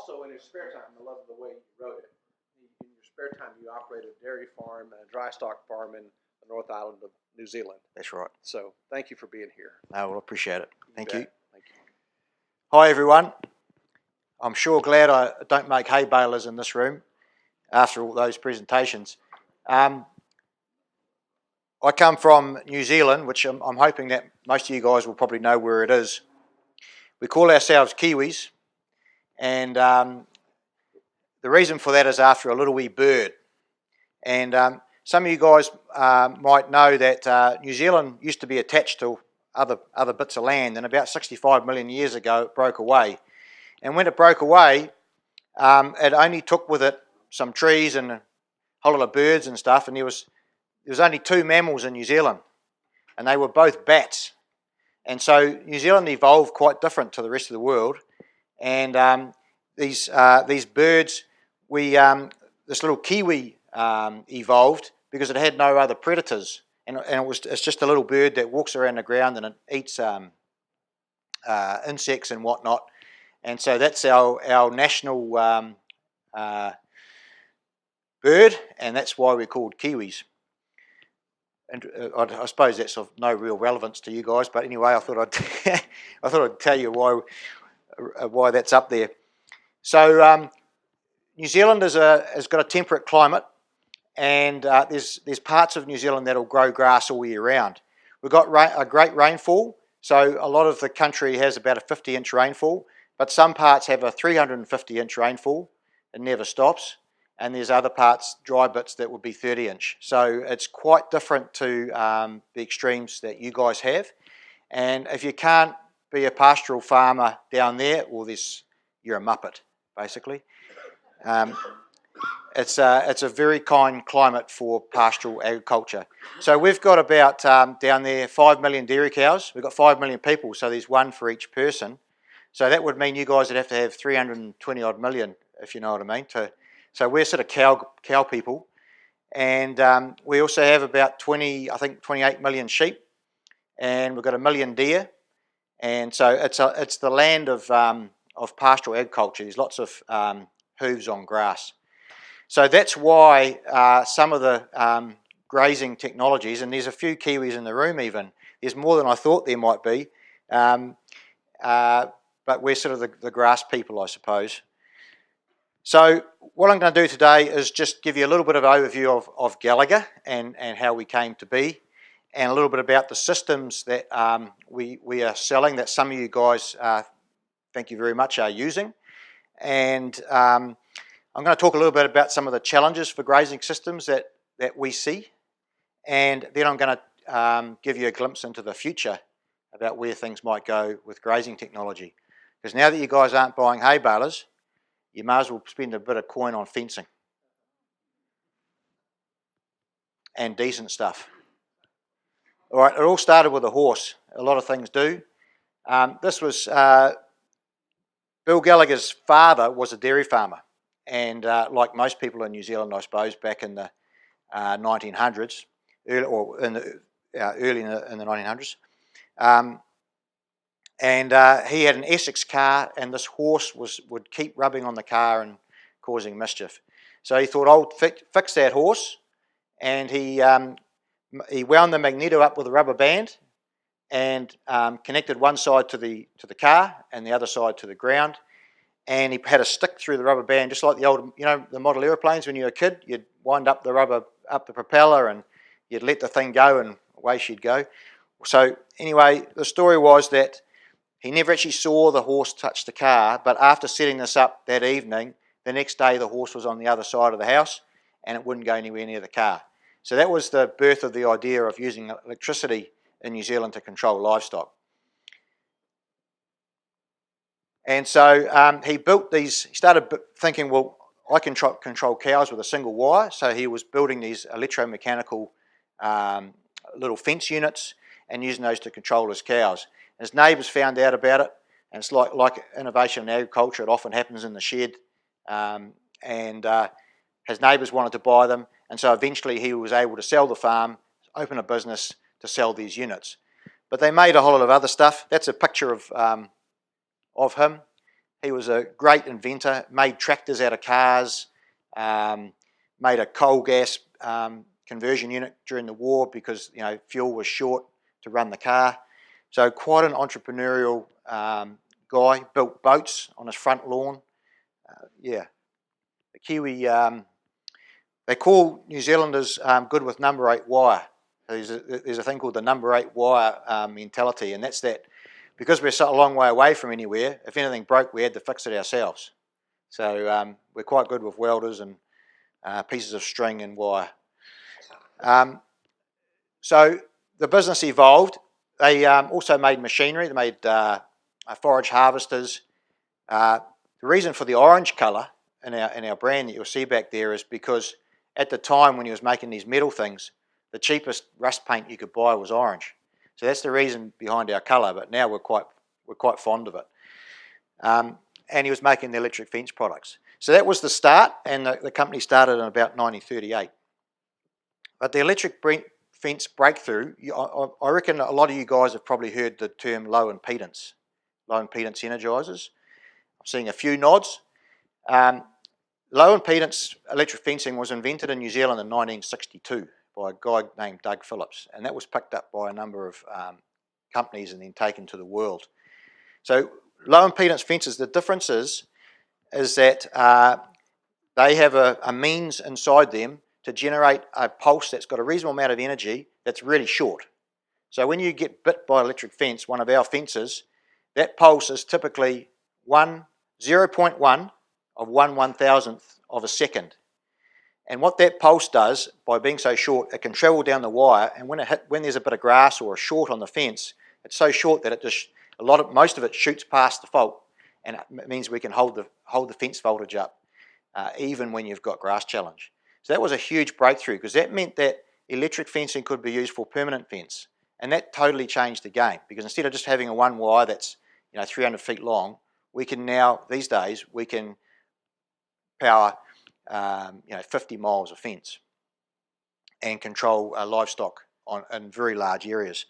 also, in his spare time, I love the way you wrote it. In your spare time, you operate a dairy farm and a dry stock farm in the North Island of New Zealand. That's right. So thank you for being here. I will appreciate it. Thank you. Thank you. Hi, everyone. I'm sure glad I don't make hay balers in this room after all those presentations. I come from New Zealand, which I'm hoping that most of you guys will probably know where it is. We call ourselves Kiwis, and the reason for that is after a little wee bird. And some of you guys might know that New Zealand used to be attached to other bits of land, and about 65 million years ago it broke away. And when it broke away, it only took with it some trees and a whole lot of birds and stuff, and there was only 2 mammals in New Zealand, and they were both bats. And so New Zealand evolved quite different to the rest of the world. And these birds, this little kiwi evolved because it had no other predators, and it's just a little bird that walks around the ground and it eats insects and whatnot. And so that's our national bird, and that's why we're called Kiwis. And I suppose that's of no real relevance to you guys, but anyway, I thought I'd tell you why that's up there. So New Zealand has got a temperate climate, and there's parts of New Zealand that'll grow grass all year round. We've got a great rainfall, so a lot of the country has about a 50-inch rainfall, but some parts have a 350-inch rainfall. It never stops. And there's other parts, dry bits, that would be 30-inch. So it's quite different to the extremes that you guys have. And if you can't be a pastoral farmer down there, well, you're a muppet, basically. It's a very kind climate for pastoral agriculture. So we've got about, down there, 5 million dairy cows. We've got 5 million people, so there's one for each person. So that would mean you guys would have to have 320 odd million, if you know what I mean. So we're sort of cow people, and we also have about 28 million sheep, and we've got 1 million deer, and so it's the land of pastoral agriculture. There's lots of hooves on grass. So that's why some of the grazing technologies, and there's a few Kiwis in the room even. There's more than I thought there might be. But we're sort of the grass people, I suppose. So what I'm going to do today is just give you a little bit of overview of Gallagher and how we came to be, and a little bit about the systems that we are selling that some of you guys, thank you very much, are using. And I'm going to talk a little bit about some of the challenges for grazing systems that we see, and then I'm going to give you a glimpse into the future about where things might go with grazing technology. Because now that you guys aren't buying hay balers, you might as well spend a bit of coin on fencing and decent stuff. All right, it all started with a horse. A lot of things do. This was Bill Gallagher's father was a dairy farmer, and like most people in New Zealand, I suppose, back in the 1900s, early in the 1900s. And he had an Essex car, and this horse would keep rubbing on the car and causing mischief. So he thought, I'll fix that horse, and he wound the magneto up with a rubber band and connected one side to the car and the other side to the ground. And he had a stick through the rubber band, just like the old, the model aeroplanes when you were a kid. You'd wind up the rubber up the propeller, and you'd let the thing go, and away she'd go. So anyway, the story was that he never actually saw the horse touch the car, but after setting this up that evening, the next day the horse was on the other side of the house and it wouldn't go anywhere near the car. So that was the birth of the idea of using electricity in New Zealand to control livestock. And so he built these, he started thinking, well, I can control cows with a single wire. So he was building these electromechanical little fence units and using those to control his cows. His neighbours found out about it, and it's like innovation in agriculture. It often happens in the shed, and his neighbours wanted to buy them, and so eventually he was able to sell the farm, open a business to sell these units. But they made a whole lot of other stuff. That's a picture of him. He was a great inventor, made tractors out of cars, made a coal gas conversion unit during the war because fuel was short to run the car. So quite an entrepreneurial guy. Built boats on his front lawn. The Kiwi. They call New Zealanders good with number 8 wire. There's a thing called the number 8 wire mentality, and that's that because we're so a long way away from anywhere, if anything broke, we had to fix it ourselves. So we're quite good with welders and pieces of string and wire. So the business evolved. They also made machinery. They made forage harvesters. The reason for the orange colour in our brand that you'll see back there is because at the time when he was making these metal things, the cheapest rust paint you could buy was orange. So that's the reason behind our colour. But now we're quite fond of it. And he was making the electric fence products. So that was the start, and the company started in about 1938. But the electric fence breakthrough, I reckon a lot of you guys have probably heard the term low impedance energizers. I'm seeing a few nods. Low impedance electric fencing was invented in New Zealand in 1962 by a guy named Doug Phillips, and that was picked up by a number of companies and then taken to the world. So low impedance fences, the difference is that they have a means inside them to generate a pulse that's got a reasonable amount of energy that's really short. So when you get bit by an electric fence, one of our fences, that pulse is typically 0.1 of 1/1000th of a second. And what that pulse does, by being so short, it can travel down the wire, and when there's a bit of grass or a short on the fence, it's so short that it just most of it shoots past the fault, and it means we can hold the fence voltage up even when you've got grass challenge. So that was a huge breakthrough because that meant that electric fencing could be used for permanent fence, and that totally changed the game because instead of just having a one wire that's 300 feet long, we can now these days we can power 50 miles of fence and control livestock in very large areas.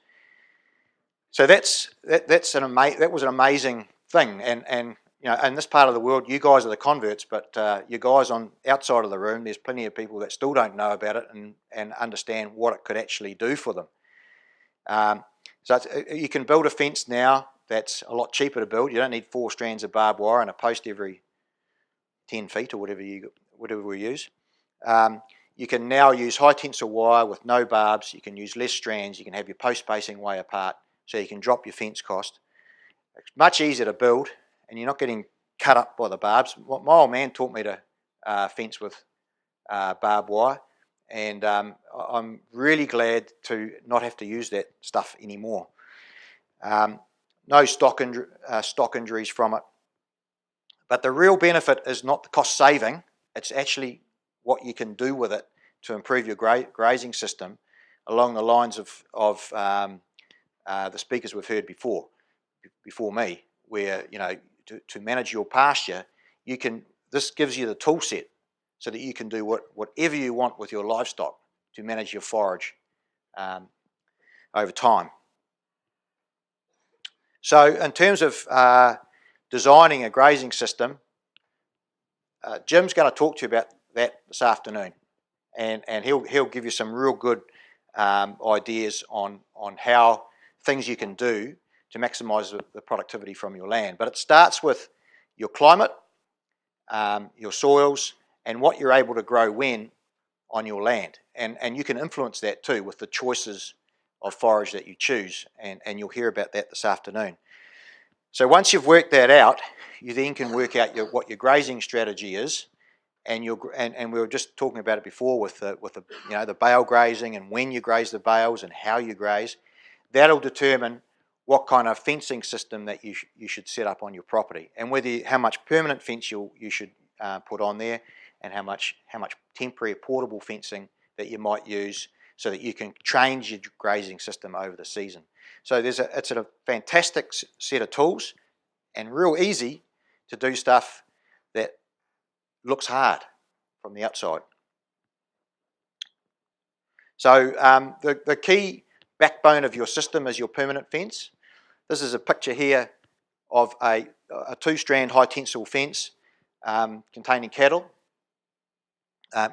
So that was an amazing thing, and in this part of the world, you guys are the converts, but you guys on outside of the room, there's plenty of people that still don't know about it and understand what it could actually do for them. So you can build a fence now that's a lot cheaper to build. You don't need 4 strands of barbed wire and a post every 10 feet or whatever we use. You can now use high tensile wire with no barbs. You can use less strands. You can have your post spacing way apart, so you can drop your fence cost. It's much easier to build, and you're not getting cut up by the barbs. My old man taught me to fence with barbed wire, and I'm really glad to not have to use that stuff anymore. No stock injuries from it. But the real benefit is not the cost saving, it's actually what you can do with it to improve your grazing system along the lines of the speakers we've heard before me, where to manage your pasture, this gives you the tool set so that you can do whatever you want with your livestock to manage your forage over time. So in terms of designing a grazing system, Jim's going to talk to you about that this afternoon, and he'll give you some real good ideas on how things you can do to maximise the productivity from your land. But it starts with your climate, your soils, and what you're able to grow when on your land, and you can influence that too with the choices of forage that you choose, and you'll hear about that this afternoon. So once you've worked that out, you then can work out what your grazing strategy is, and we were just talking about it before with the bale grazing and when you graze the bales and how you graze. That'll determine what kind of fencing system that you should set up on your property, and how much permanent fence you should put on there, and how much temporary portable fencing that you might use, so that you can change your grazing system over the season. So it's a fantastic set of tools, and real easy to do stuff that looks hard from the outside. So the key backbone of your system is your permanent fence. This is a picture here of a two-strand high tensile fence containing cattle,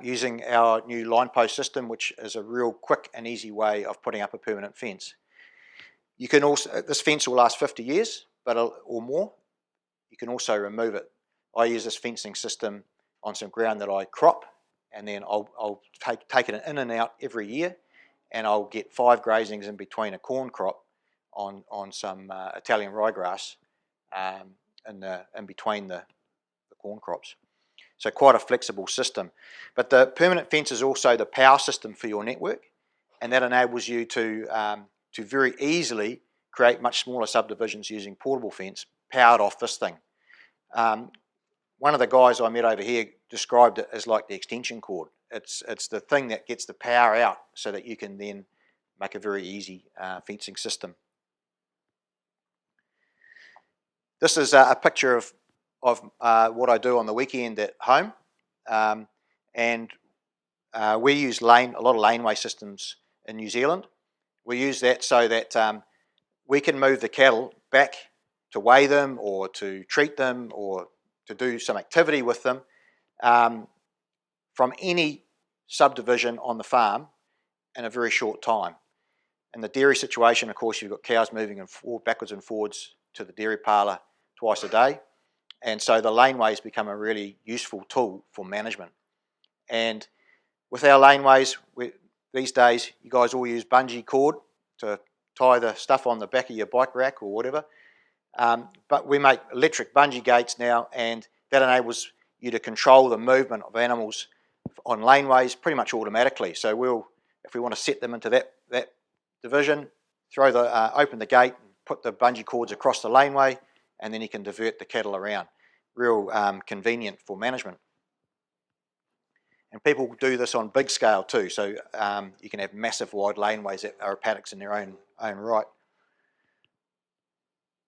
using our new line post system, which is a real quick and easy way of putting up a permanent fence. You can also, this fence will last 50 years or more. You can also remove it. I use this fencing system on some ground that I crop, and then I'll take it in and out every year, and I'll get 5 grazings in between a corn crop on some Italian ryegrass in between the corn crops. So quite a flexible system. But the permanent fence is also the power system for your network, and that enables you to very easily create much smaller subdivisions using portable fence powered off this thing. One of the guys I met over here described it as like the extension cord. It's the thing that gets the power out so that you can then make a very easy fencing system. This is a picture of what I do on the weekend at home, and we use a lot of laneway systems in New Zealand. We use that so that we can move the cattle back to weigh them or to treat them or to do some activity with them from any subdivision on the farm in a very short time. In the dairy situation, of course, you've got cows moving backwards and forwards to the dairy parlour twice a day, and so the laneways become a really useful tool for management. And with our laneways, these days you guys all use bungee cord to tie the stuff on the back of your bike rack or whatever, but we make electric bungee gates now, and that enables you to control the movement of animals on laneways pretty much automatically. So if we want to set them into that division, open the gate, and put the bungee cords across the laneway, and then you can divert the cattle around. Real convenient for management. And people do this on big scale too, so you can have massive wide laneways that are paddocks in their own right.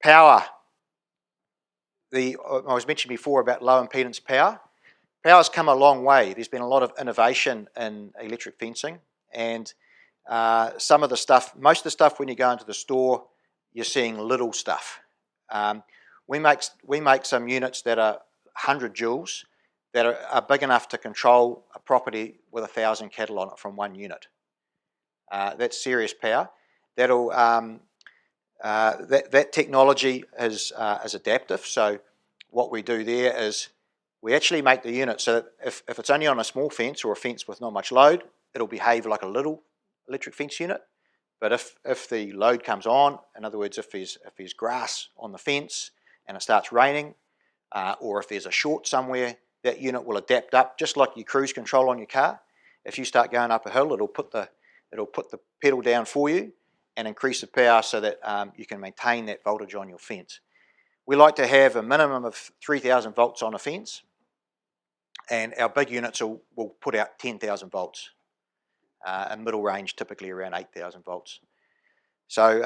Power. I was mentioning before about low impedance power. Power's come a long way. There's been a lot of innovation in electric fencing, and most of the stuff when you go into the store, you're seeing little stuff. We make some units that are 100 joules that are big enough to control a property with 1,000 cattle on it from one unit. That's serious power. That technology is adaptive. So what we do there is we actually make the unit so that if it's only on a small fence or a fence with not much load, it'll behave like a little electric fence unit. But if the load comes on, in other words, if there's grass on the fence and it starts raining, or if there's a short somewhere, that unit will adapt up, just like your cruise control on your car. If you start going up a hill, it'll put the pedal down for you and increase the power so that you can maintain that voltage on your fence. We like to have a minimum of 3,000 volts on a fence, and our big units will put out 10,000 volts. And middle range typically around 8,000 volts. So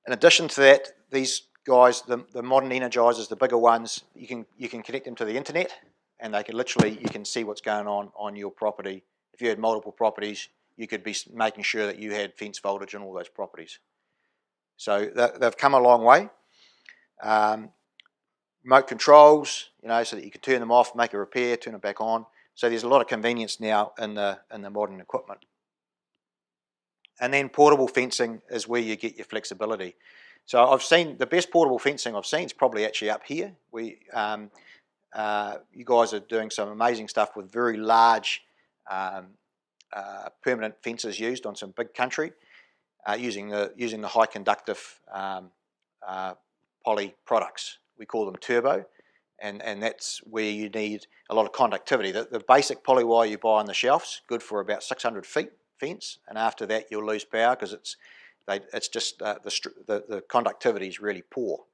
in addition to that, these guys, the modern energizers, the bigger ones, you can connect them to the internet, and they can you can see what's going on your property. If you had multiple properties, you could be making sure that you had fence voltage on all those properties. So they've come a long way. Remote controls, so that you can turn them off, make a repair, turn it back on. So there's a lot of convenience now in the modern equipment. And then portable fencing is where you get your flexibility. So I've seen the best portable fencing I've seen is probably actually up here. You guys are doing some amazing stuff with very large permanent fences used on some big country, using the high conductive poly products. We call them turbo. And that's where you need a lot of conductivity. The basic poly wire you buy on the shelves, good for about 600 feet fence, and after that you'll lose power because it's just the conductivity is really poor.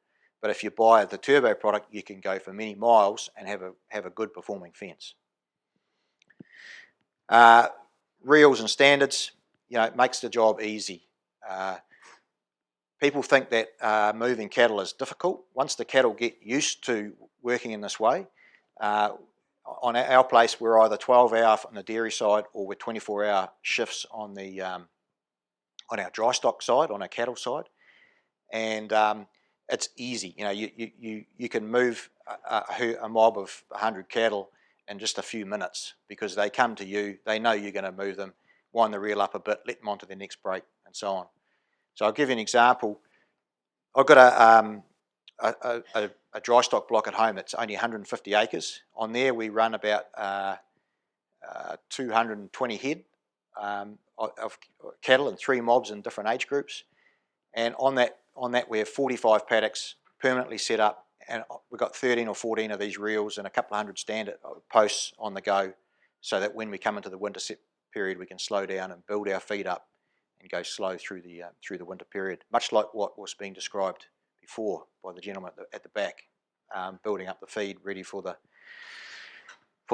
But if you buy the turbo product, you can go for many miles and have a good performing fence. Reels and standards, it makes the job easy. People think that moving cattle is difficult. Once the cattle get used to working in this way, on our place we're either 12-hour on the dairy side or we're 24-hour shifts on our dry stock side, on our cattle side, and it's easy. You can move a mob of 100 cattle in just a few minutes because they come to you. They know you're going to move them. Wind the reel up a bit, let them onto their next break, and so on. So I'll give you an example. I've got a dry stock block at home that's only 150 acres. On there we run about 220 head of cattle and 3 mobs in different age groups. And on that we have 45 paddocks permanently set up, and we've got 13 or 14 of these reels and a couple of hundred stand posts on the go, so that when we come into the winter set period we can slow down and build our feed up and go slow through the winter period, much like what was being described before by the gentleman at the back, building up the feed ready for the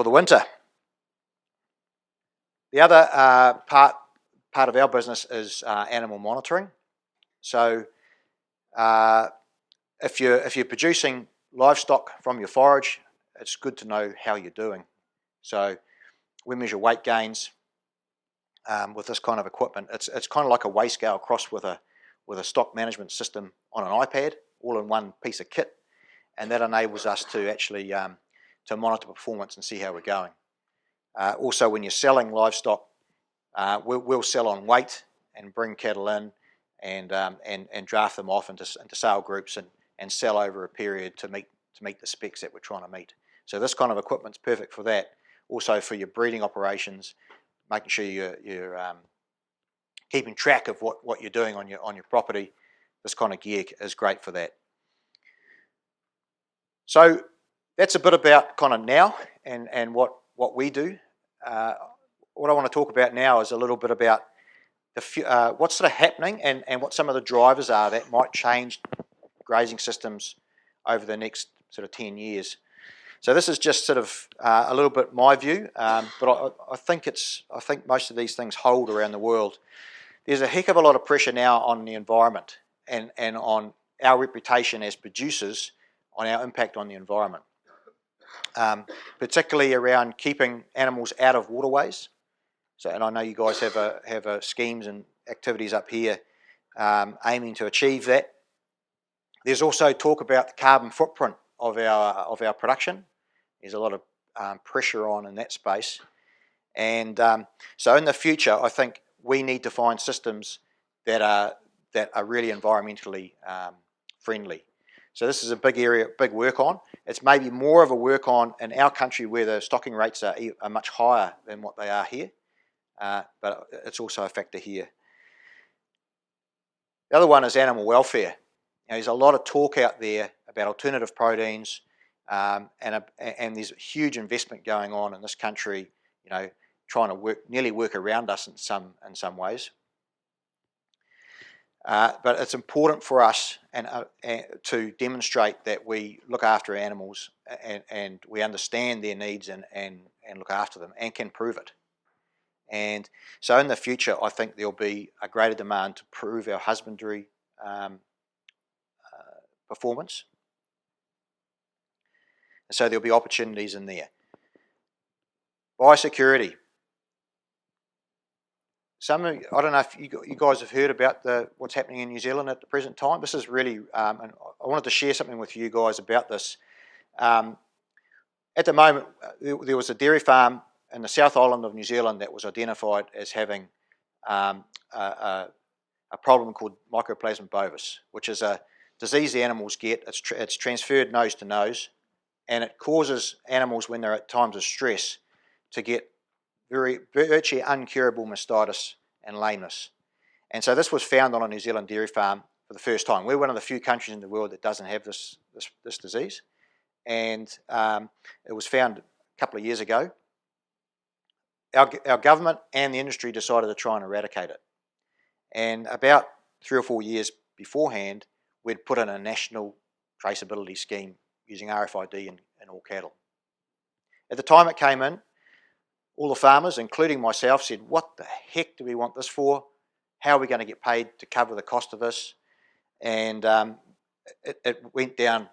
winter. The other part of our business is animal monitoring. So if you're producing livestock from your forage, it's good to know how you're doing. So we measure weight gains with this kind of equipment. It's kind of like a weigh scale crossed with a stock management system on an iPad, all in one piece of kit, and that enables us to actually to monitor performance and see how we're going. Also, when you're selling livestock, we'll sell on weight and bring cattle in and draft them off into sale groups and sell over a period to meet the specs that we're trying to meet. So this kind of equipment's perfect for that. Also for your breeding operations, making sure you're keeping track of what you're doing on your property. This kind of gear is great for that. So that's a bit about kind of now and what we do. What I want to talk about now is a little bit about what's sort of happening and what some of the drivers are that might change grazing systems over the next sort of 10 years. So this is just sort of a little bit my view, but I think most of these things hold around the world. There's a heck of a lot of pressure now on the environment and on our reputation as producers, on our impact on the environment, particularly around keeping animals out of waterways. So, and I know you guys have schemes and activities up here aiming to achieve that. There's also talk about the carbon footprint of our production. There's a lot of pressure on in that space, and so in the future, I think we need to find systems that are really environmentally friendly. So this is a big area, big work on. It's maybe more of a work on in our country where the stocking rates are much higher than what they are here, but it's also a factor here. The other one is animal welfare. There's a lot of talk out there about alternative proteins, and there's huge investment going on in this country, trying to nearly work around us in some ways. But it's important for us to demonstrate that we look after animals and we understand their needs and look after them and can prove it. And so in the future, I think there'll be a greater demand to prove our husbandry performance. And so there'll be opportunities in there. Biosecurity. I don't know if you guys have heard about what's happening in New Zealand at the present time. This is really, and I wanted to share something with you guys about this. At the moment, there was a dairy farm in the South Island of New Zealand that was identified as having a problem called Mycoplasma bovis, which is a disease the animals get. It's transferred nose to nose, and it causes animals, when they're at times of stress, to get virtually uncurable mastitis and lameness. And so this was found on a New Zealand dairy farm for the first time. We're one of the few countries in the world that doesn't have this disease, and it was found a couple of years ago. Our government and the industry decided to try and eradicate it. And about 3 or 4 years beforehand, we'd put in a national traceability scheme using RFID in all cattle. At the time it came in, all the farmers, including myself, said, what the heck do we want this for? How are we going to get paid to cover the cost of this? And it went down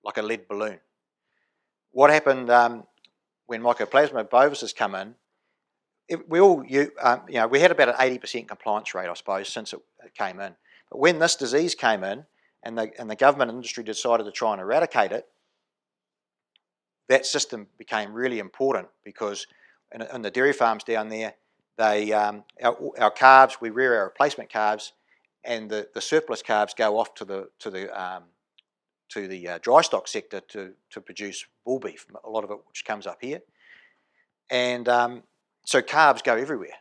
like a lead balloon. What happened when Mycoplasma bovis has come in, we had about an 80% compliance rate, I suppose, since it came in. But when this disease came in, and the government and industry decided to try and eradicate it, that system became really important because in the dairy farms down there, our calves, we rear our replacement calves, and the surplus calves go off to the dry stock sector to produce bull beef, a lot of it which comes up here, and so calves go everywhere.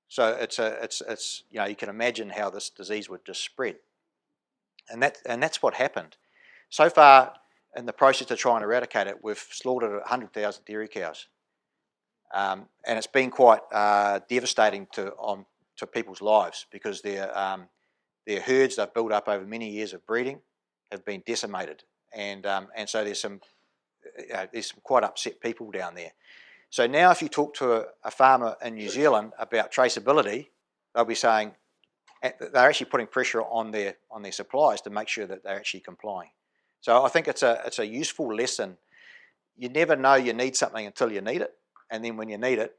So it's you can imagine how this disease would just spread, and that's what happened. So far, in the process of trying to eradicate it, we've slaughtered 100,000 dairy cows, and it's been quite devastating to people's lives because their herds they've built up over many years of breeding have been decimated, and so there's some quite upset people down there. So now, if you talk to a farmer in New Zealand about traceability, they'll be saying they're actually putting pressure on their suppliers to make sure that they're actually complying. So I think it's a useful lesson. You never know you need something until you need it, and then when you need it,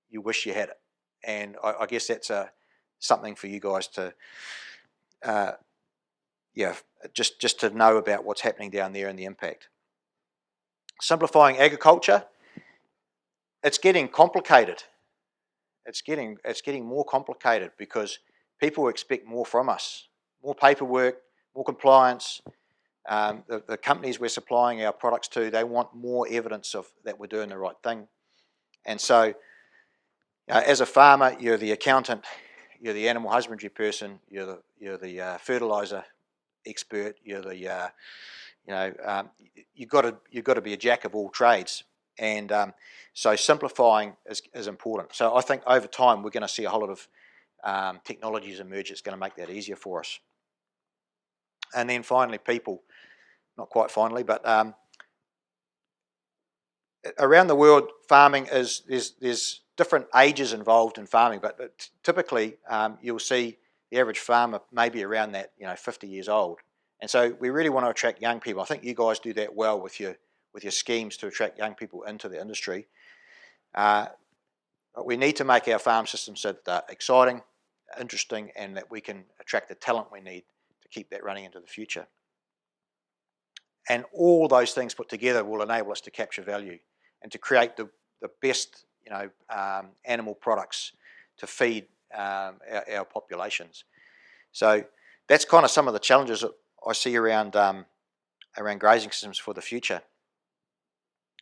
you wish you had it. And I guess that's something for you guys to, just to know about what's happening down there and the impact. Simplifying agriculture. It's getting complicated. It's getting more complicated because people expect more from us, more paperwork, more compliance. The companies we're supplying our products to, they want more evidence of that we're doing the right thing. And so, as a farmer, you're the accountant, you're the animal husbandry person, you're the fertilizer expert, you're the you've got to be a jack of all trades. And so simplifying is important. So I think over time we're going to see a whole lot of technologies emerge that's going to make that easier for us. And then finally, people, not quite finally, but around the world, farming there's different ages involved in farming, but typically you'll see the average farmer maybe around that 50 years old. And so we really want to attract young people. I think you guys do that well with your schemes to attract young people into the industry. We need to make our farm systems so that they're exciting, interesting, and that we can attract the talent we need to keep that running into the future. And all those things put together will enable us to capture value and to create the best animal products to feed our populations. So that's kind of some of the challenges that I see around grazing systems for the future.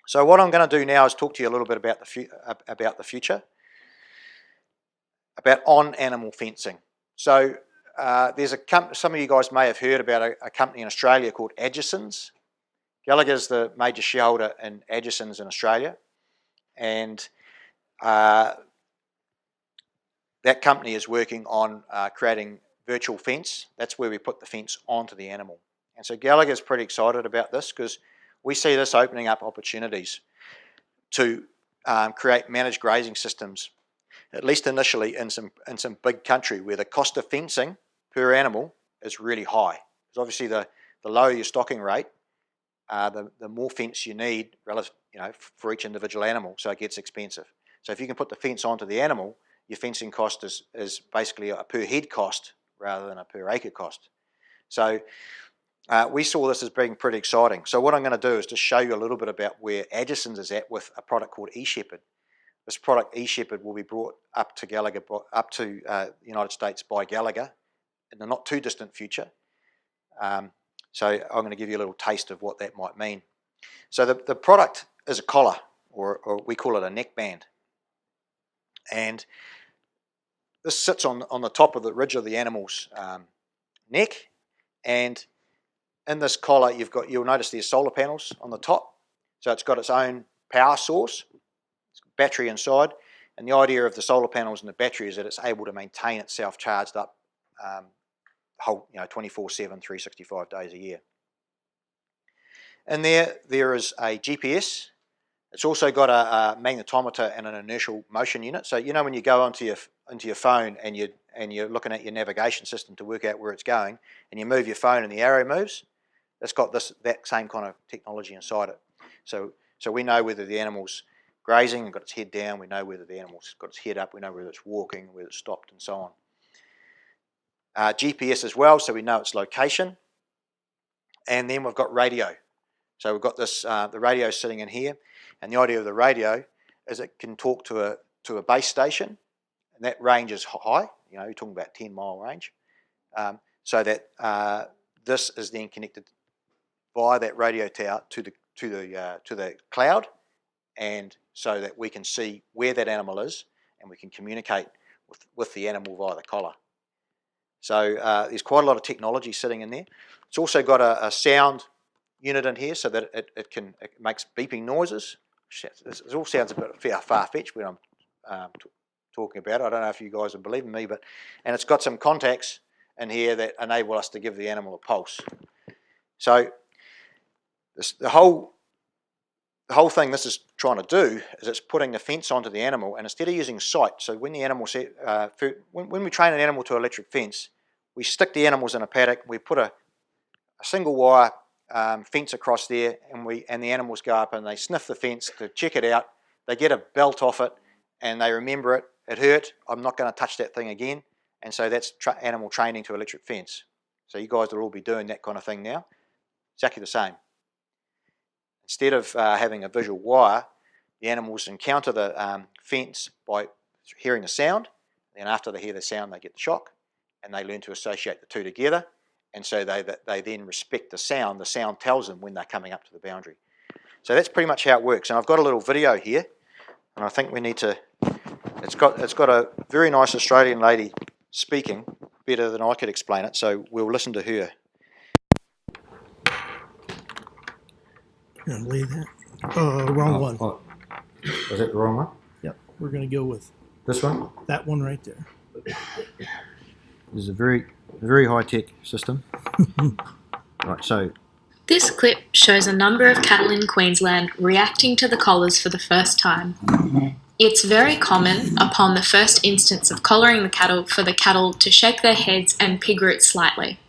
So what I'm going to do now is talk to you a little bit about the future, about on-animal fencing. So there's some of you guys may have heard about a company in Australia called Adjacens. Gallagher's the major shareholder in Adjacens in Australia, and that company is working on creating virtual fence. That's where we put the fence onto the animal. And so Gallagher's pretty excited about this because we see this opening up opportunities to create managed grazing systems, at least initially in some big country where the cost of fencing per animal is really high. Because obviously the lower your stocking rate, the more fence you need relative, for each individual animal, so it gets expensive. So if you can put the fence onto the animal, your fencing cost is basically a per head cost rather than a per acre cost. So we saw this as being pretty exciting. So what I'm going to do is just show you a little bit about where Adjacens is at with a product called eShepherd. This product eShepherd will be brought up to Gallagher, the United States by Gallagher in the not too distant future. So I'm going to give you a little taste of what that might mean. So the product is a collar, or we call it a neck band. And this sits on the top of the ridge of the animal's neck, and in this collar you'll notice there's solar panels on the top. So it's got its own power source, it's got battery inside, and the idea of the solar panels and the battery is that it's able to maintain itself charged up whole 24/7, 365 days a year. And there is a GPS. It's also got a magnetometer and an inertial motion unit. So when you go onto your phone and you're looking at your navigation system to work out where it's going, and you move your phone and the arrow moves, it's got that same kind of technology inside it. So we know whether the animal's grazing and got its head down. We know whether the animal's got its head up. We know whether it's walking, whether it's stopped, and so on. GPS as well, so we know its location. And then we've got radio. So we've got this, the radio sitting in here, and the idea of the radio is it can talk to a base station, and that range is high. You're talking about 10-mile range. So that this is then connected via that radio tower to the cloud, and so that we can see where that animal is, and we can communicate with the animal via the collar. So there's quite a lot of technology sitting in there. It's also got a sound unit in here, so that it makes beeping noises. It all sounds a bit far-fetched when I'm talking about it. I don't know if you guys are believing me, and it's got some contacts in here that enable us to give the animal a pulse. So the whole thing this is trying to do is it's putting the fence onto the animal, and instead of using sight, so when the animal when we train an animal to electric fence, we stick the animals in a paddock, we put a single wire fence across there, and the animals go up and they sniff the fence to check it out. They get a belt off it, and they remember it. It hurt. I'm not going to touch that thing again. And so that's animal training to electric fence. So you guys will all be doing that kind of thing now. Exactly the same. Instead of having a visual wire, the animals encounter the fence by hearing the sound. Then after they hear the sound, they get the shock, and they learn to associate the two together. And so they then respect the sound. The sound tells them when they're coming up to the boundary. So that's pretty much how it works. And I've got a little video here, and I think we need to. It's got a very nice Australian lady speaking better than I could explain it. So we'll listen to her. Gonna leave that. Wrong one. Oh, is that the wrong one? Yep. We're gonna go with This one? that one right there. This is a very high-tech system. Right, so This clip shows a number of cattle in Queensland reacting to the collars for the first time. It's very common upon the first instance of collaring the cattle for the cattle to shake their heads and pig root slightly.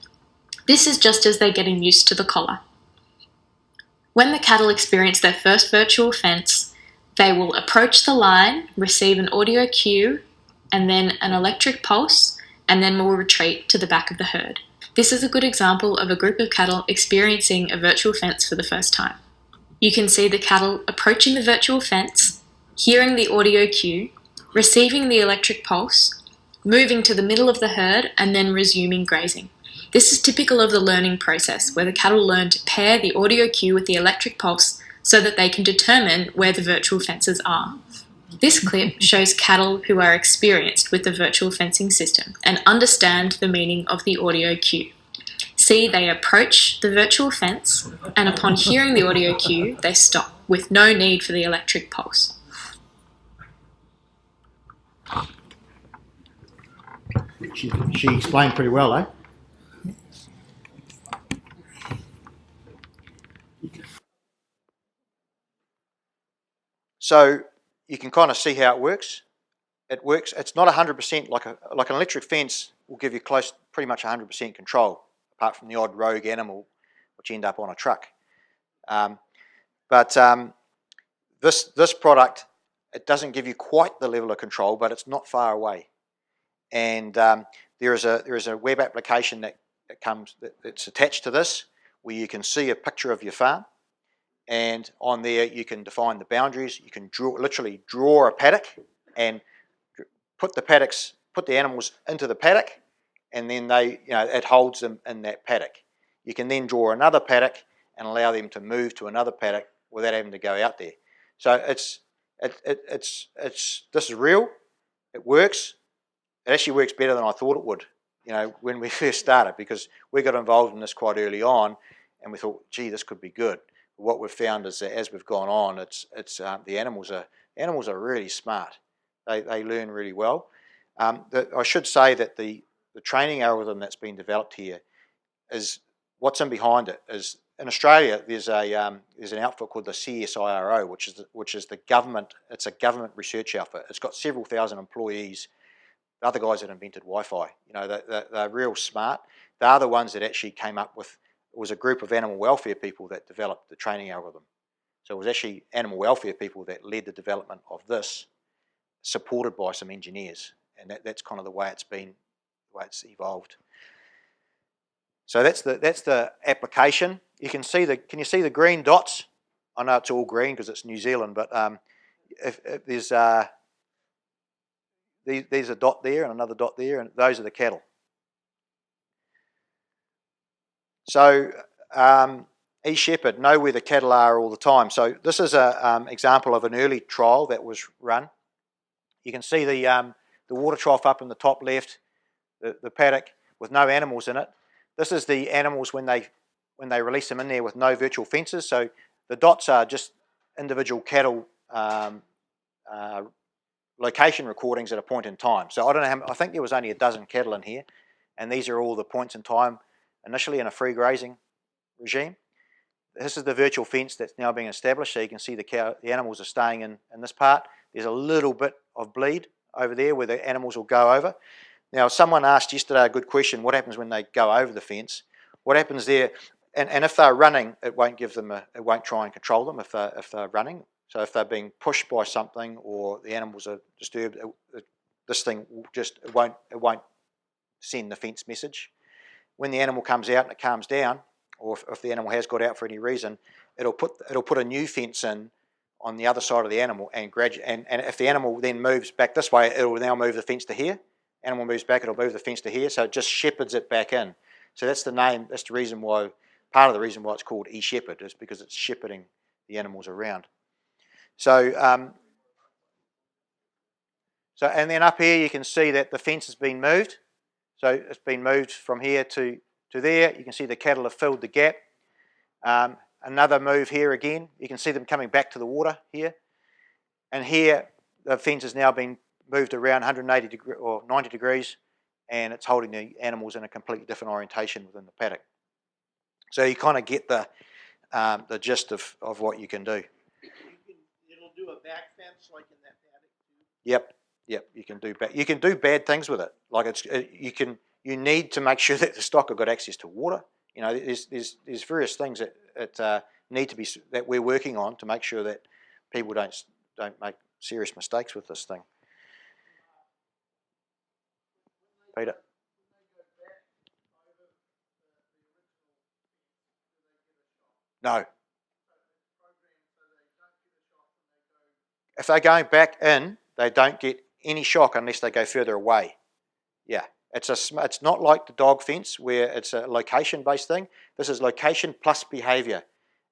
This is just as they're getting used to the collar. When the cattle experience their first virtual fence, they will approach the line, receive an audio cue, and then an electric pulse, and then will retreat to the back of the herd. This is a good example of a group of cattle experiencing a virtual fence for the first time. You can see the cattle approaching the virtual fence, hearing the audio cue, receiving the electric pulse, moving to the middle of the herd, and then resuming grazing. This is typical of the learning process, where the cattle learn to pair the audio cue with the electric pulse so that they can determine where the virtual fences are. This clip shows cattle who are experienced with the virtual fencing system and understand the meaning of the audio cue. See, they approach the virtual fence, and upon hearing the audio cue, they stop, with no need for the electric pulse. she explained pretty well, eh? So you can kind of see how it works. It works. It's not 100% like an electric fence will give you pretty much 100% control, apart from the odd rogue animal which end up on a truck. This product, it doesn't give you quite the level of control, but it's not far away. And there is a web application that's attached to this, where you can see a picture of your farm, and on there you can define the boundaries. You can literally draw a paddock and put the animals into the paddock, and then it holds them in that paddock. You can then draw another paddock and allow them to move to another paddock without having to go out there. So this is real. It works. It actually works better than I thought it would, when we first started, because we got involved in this quite early on, and we thought, gee, this could be good. But what we've found is that as we've gone on, the animals are really smart. They learn really well. I should say that the training algorithm that's been developed here is what's in behind it is, in Australia there's an outfit called the CSIRO, which is the government. It's a government research outfit. It's got several thousand employees. The other guys that invented Wi-Fi, they're real smart. They're the ones that actually came up with. It was a group of animal welfare people that developed the training algorithm. So it was actually animal welfare people that led the development of this, supported by some engineers, and that's kind of the way it's evolved. So that's the application. You can see can you see the green dots? I know it's all green because it's New Zealand, but if there's there's a dot there and another dot there, and those are the cattle. So eShepherd, know where the cattle are all the time. So this is an example of an early trial that was run. You can see the water trough up in the top left, the paddock with no animals in it. This is the animals when they release them in there with no virtual fences. So the dots are just individual cattle location recordings at a point in time. So I don't know I think there was only a dozen cattle in here, and these are all the points in time initially in a free grazing regime. This is the virtual fence that's now being established, so you can see the animals are staying in this part. There's a little bit of bleed over there where the animals will go over. Now, someone asked yesterday a good question: what happens when they go over the fence? What happens there? And if they're running, it won't give them it won't try and control them if they're running. So if they're being pushed by something or the animals are disturbed, this thing it won't send the fence message. When the animal comes out and it calms down, or if the animal has got out for any reason, it'll put a new fence in on the other side of the animal, and if the animal then moves back this way, it will now move the fence to here. Animal moves back, it'll move the fence to here, so it just shepherds it back in. So that's the name. That's the reason why. Part of the reason why it's called eShepherd is because it's shepherding the animals around. So, and then up here you can see that the fence has been moved. So it's been moved from here to there. You can see the cattle have filled the gap. Another move here again. You can see them coming back to the water here. And here the fence has now been moved around 180 degrees or 90 degrees, and it's holding the animals in a completely different orientation within the paddock. So you kind of get the gist of what you can do. It'll do a back fence like in that paddock too. Yep. You can do bad things with it. Like you need to make sure that the stock have got access to water. You know, there's various things that need to be that we're working on to make sure that people don't make serious mistakes with this thing. Peter. No. If they're going back in, they don't get any shock unless they go further away. Yeah, it's not like the dog fence where it's a location-based thing. This is location plus behaviour,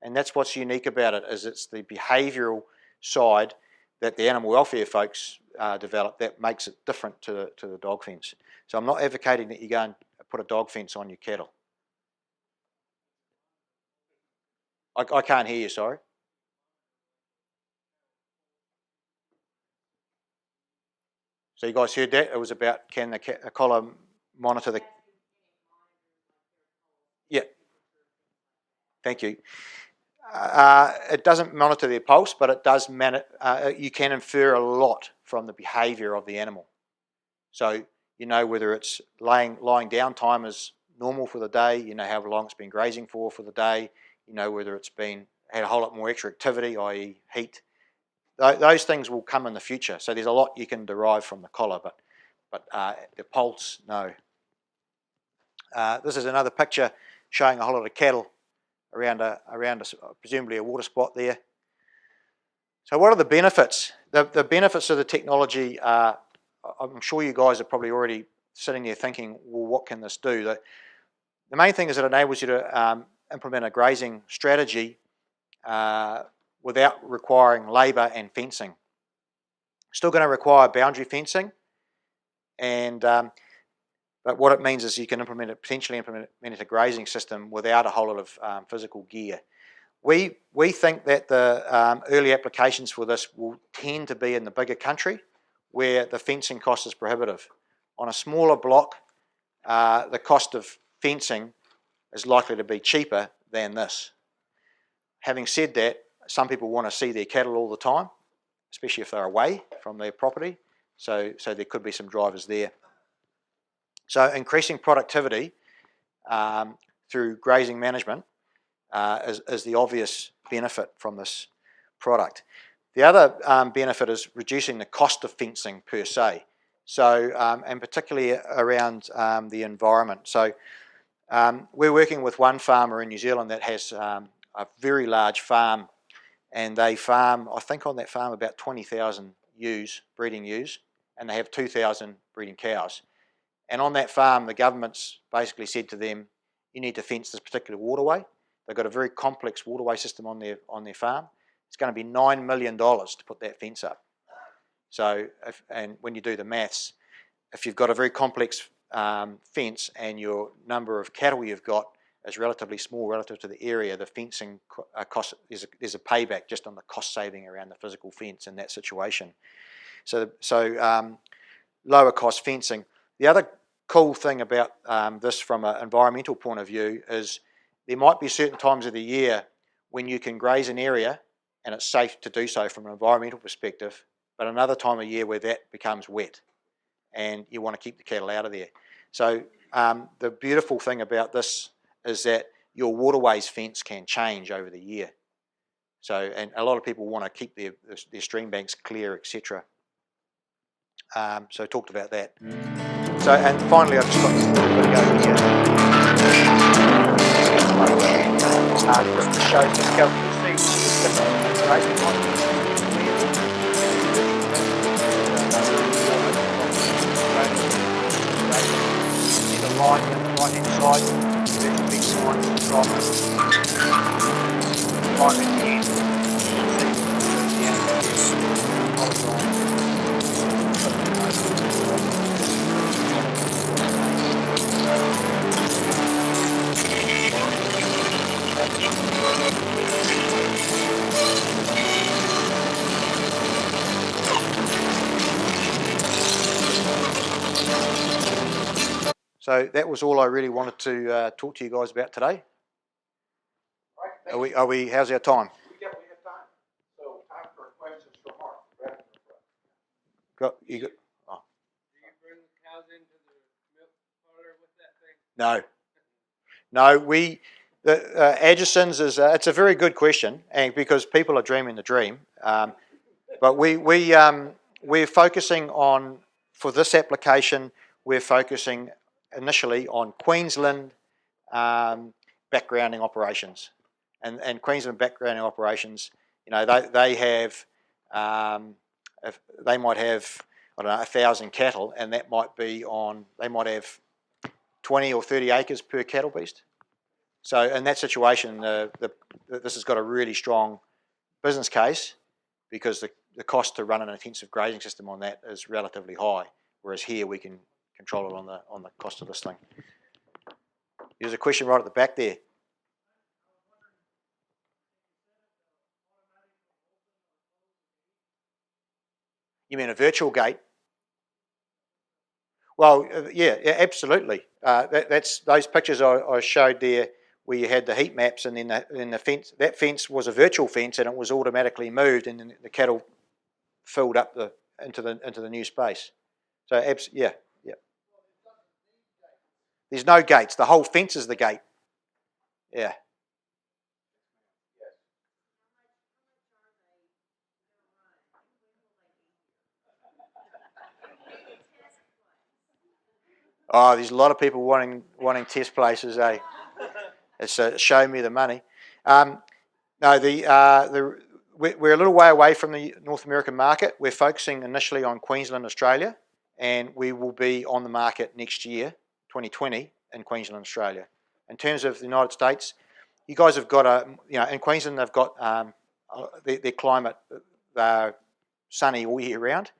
and that's what's unique about it. Is it's the behavioural side that the animal welfare folks develop that makes it different to the dog fence. So I'm not advocating that you go and put a dog fence on your cattle. I can't hear you, sorry. So you guys heard that? It was about can the collar monitor the... Yeah. Thank you. It doesn't monitor their pulse, but it does. You can infer a lot from the behaviour of the animal. So you know whether it's lying down time is normal for the day. You know how long it's been grazing for the day. You know whether it's had a whole lot more extra activity, i.e. heat. Those things will come in the future. So there's a lot you can derive from the collar, but the pulse, no. This is another picture showing a whole lot of cattle around presumably a water spot there. So what are the benefits? The benefits of the technology are, I'm sure you guys are probably already sitting there thinking, well, what can this do? The main thing is it enables you to implement a grazing strategy without requiring labour and fencing. Still going to require boundary fencing, and but what it means is you can potentially implement a grazing system without a whole lot of physical gear. We think that the early applications for this will tend to be in the bigger country where the fencing cost is prohibitive. On a smaller block, the cost of fencing is likely to be cheaper than this. Having said that, some people want to see their cattle all the time, especially if they're away from their property, so there could be some drivers there. So increasing productivity through grazing management is the obvious benefit from this product. The other benefit is reducing the cost of fencing per se, so and particularly around the environment. So We're working with one farmer in New Zealand that has a very large farm, and they farm, I think on that farm, about 20,000 ewes, breeding ewes, and they have 2,000 breeding cows. And on that farm, the government's basically said to them, you need to fence this particular waterway. They've got a very complex waterway system on their farm. It's going to be $9 million to put that fence up. So, and when you do the maths, if you've got a very complex fence and your number of cattle you've got is relatively small relative to the area, the fencing cost, there's a payback just on the cost saving around the physical fence in that situation. So lower cost fencing. The other cool thing about this from an environmental point of view is there might be certain times of the year when you can graze an area and it's safe to do so from an environmental perspective, but another time of year where that becomes wet and you want to keep the cattle out of there. So the beautiful thing about this is that your waterways fence can change over the year. So, and a lot of people want to keep their stream banks clear, etc. So I talked about that. So, and finally, I've just got this little video here. Just to show the scale. You can see the different grazing options. See the line here on the right hand side, there's big lines from right at the end. So that was all I really wanted to talk to you guys about today. Are we? How's our time? We have time. So time for questions from Mark. You got, oh. Do you bring the cows into the milk parlor with that thing? No, the Addison's is it's a very good question, and because people are dreaming the dream, but we're focusing on, for this application, we're focusing initially on Queensland backgrounding operations, and Queensland backgrounding operations, you know, they have they might have, I don't know, 1,000 cattle, and that might be on, they might have 20 or 30 acres per cattle beast. So in that situation, this has got a really strong business case because the cost to run an intensive grazing system on that is relatively high, whereas here we can control it on the cost of this thing. There's a question right at the back there. You mean a virtual gate? Well, yeah, absolutely. That's those pictures I showed there, where you had the heat maps, and then the fence. That fence was a virtual fence, and it was automatically moved, and then the cattle filled up into the new space. So, yeah. There's no gates. The whole fence is the gate. Yeah. Oh, there's a lot of people wanting test places, eh? It's show me the money. No, we're a little way away from the North American market. We're focusing initially on Queensland, Australia, and we will be on the market next year, 2020, in Queensland, Australia. In terms of the United States, you guys have got in Queensland they've got their climate, they're sunny all year round,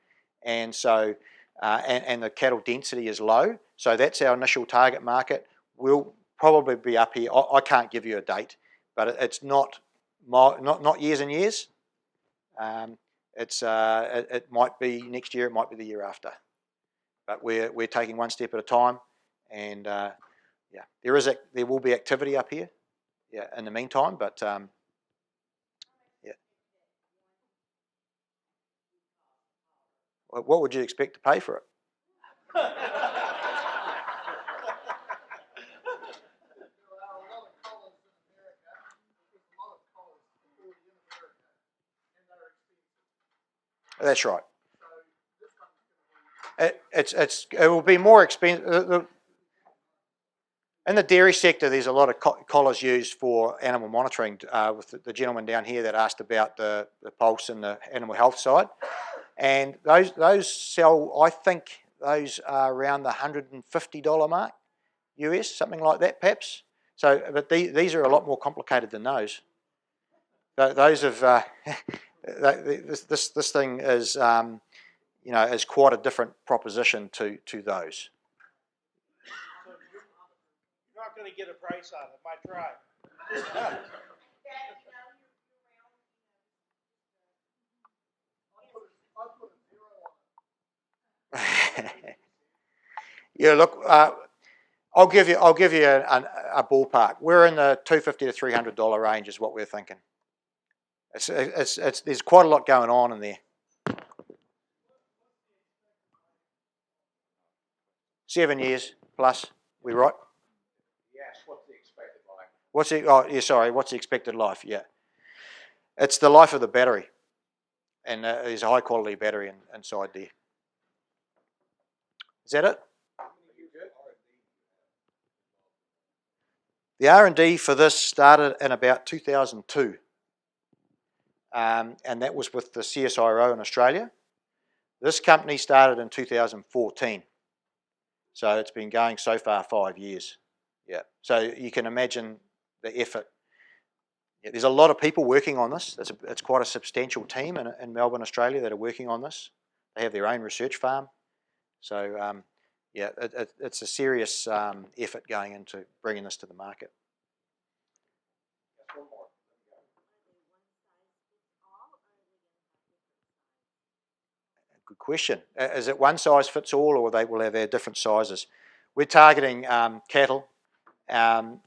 and so and the cattle density is low. So that's our initial target market. We'll probably be up here. I can't give you a date, but it's not years and years. It might be next year. It might be the year after. But we're taking one step at a time, and yeah, there will be activity up here. Yeah, in the meantime, but yeah. What would you expect to pay for it? That's right. It will be more expensive. In the dairy sector, there's a lot of collars used for animal monitoring. With the gentleman down here that asked about the pulse and the animal health side, and those sell. I think those are around the $150 mark, US, something like that, perhaps. So, but these are a lot more complicated than those. Those have this thing is is quite a different proposition to those. So you're not going to get a price on it. Might try. Yeah, look, I'll give you a ballpark. We're in the $250 to $300 range is what we're thinking. There's quite a lot going on in there. 7 years plus. We right? Yes, what's the expected life? What's the expected life? Yeah, it's the life of the battery, and there's a high quality battery inside there. Is that it? The R&D for this started in about 2002, and that was with the CSIRO in Australia. This company started in 2014, so it's been going so far 5 years. Yeah, so you can imagine the effort. Yeah, there's a lot of people working on this. It's quite a substantial team in Melbourne, Australia, that are working on this. They have their own research farm, so yeah, it's a serious effort going into bringing this to the market. Good question. Is it one size fits all, or they will have their different sizes? We're targeting cattle, and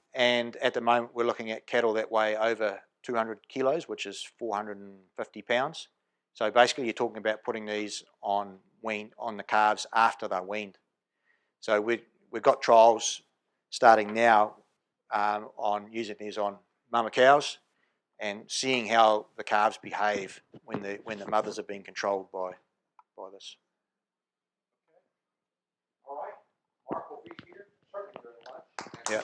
at the moment we're looking at cattle that weigh over 200 kilos, which is 450 pounds. So basically you're talking about putting these on the calves after they're weaned. So we've got trials starting now on using these on mama cows and seeing how the calves behave when the mothers are being controlled by this. All right, Mark will be here certainly during lunch. Yeah.